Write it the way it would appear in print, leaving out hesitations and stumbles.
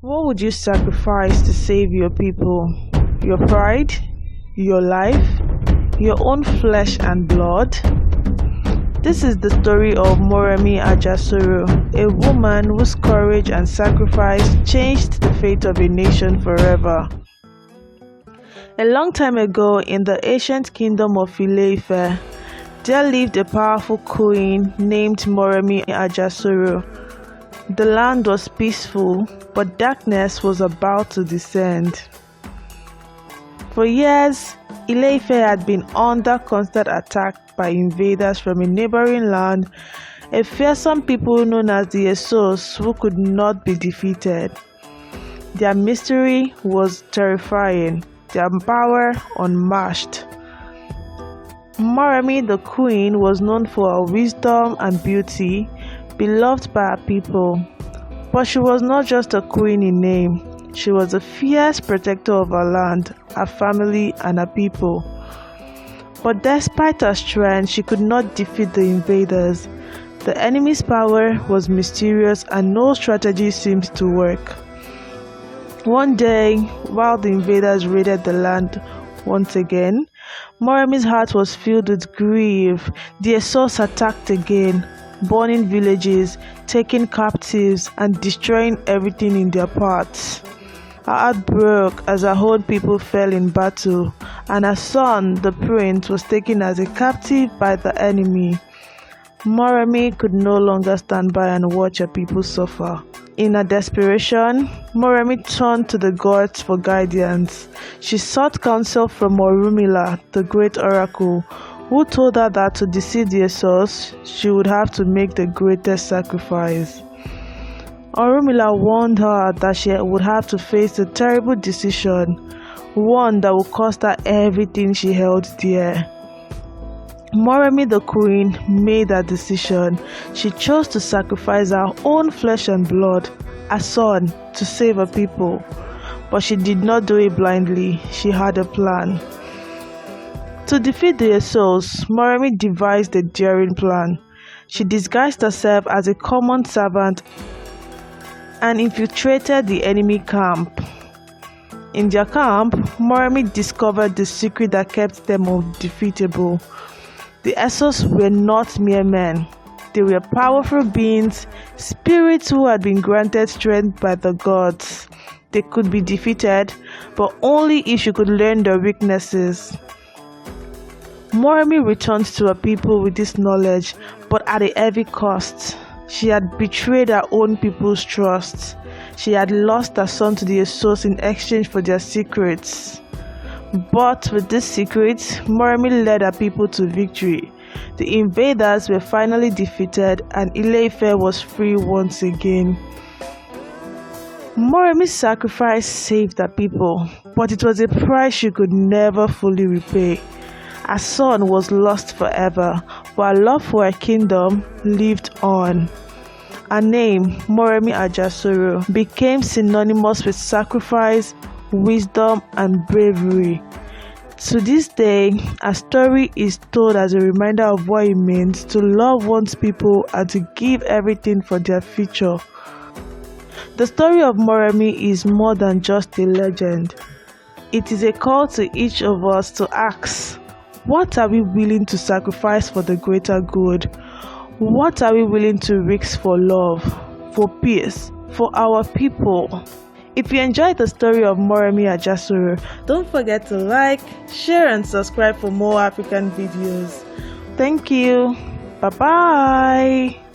What would you sacrifice to save your people? Your pride? Your life? Your own flesh and blood? This is the story of Moremi Ajasoro, a woman whose courage and sacrifice changed the fate of a nation forever. A long time ago, in the ancient kingdom of Ile-Ife, there lived a powerful queen named Moremi Ajasoro. The land was peaceful, but darkness was about to descend. For years, Ile-Ife had been under constant attack by invaders from a neighboring land, a fearsome people known as the Esos who could not be defeated. Their mystery was terrifying, their power unmatched. Moremi the queen was known for her wisdom and beauty, beloved by her people. But she was not just a queen in name, she was a fierce protector of her land, her family, and her people. But despite her strength, she could not defeat the invaders. The enemy's power was mysterious and no strategy seemed to work. One day, while the invaders raided the land once again, Moremi's heart was filled with grief. The Esos attacked again, burning villages, taking captives, and destroying everything in their paths. Her heart broke as her own people fell in battle, and her son, the prince, was taken as a captive by the enemy. Moremi could no longer stand by and watch her people suffer. In her desperation, Moremi turned to the gods for guidance. She sought counsel from Orunmila, the great oracle, who told her that to deceive the Esos, she would have to make the greatest sacrifice. Orunmila warned her that she would have to face a terrible decision, one that would cost her everything she held dear. Moremi the queen made that decision. She chose to sacrifice her own flesh and blood, her son, to save her people. But she did not do it blindly. She had a plan. To defeat the Esos, Moremi devised a daring plan. She disguised herself as a common servant and infiltrated the enemy camp. In their camp, Moremi discovered the secret that kept them undefeatable. The Esos were not mere men. They were powerful beings, spirits who had been granted strength by the gods. They could be defeated, but only if she could learn their weaknesses. Moremi returned to her people with this knowledge, but at a heavy cost. She had betrayed her own people's trust. She had lost her son to the Esos in exchange for their secrets. But with these secrets, Moremi led her people to victory. The invaders were finally defeated and Ile-Ife was free once again. Moremi's sacrifice saved her people, but it was a price she could never fully repay. Her son was lost forever, but her love for her kingdom lived on. Her name, Moremi Ajasoro, became synonymous with sacrifice, wisdom, and bravery. To this day, her story is told as a reminder of what it means to love one's people and to give everything for their future. The story of Moremi is more than just a legend. It is a call to each of us to ask, what are we willing to sacrifice for the greater good? What are we willing to risk for love, for peace, for our people? If you enjoyed the story of Moremi Ajasoro, don't forget to like, share and subscribe for more African videos. Thank you. Bye-bye.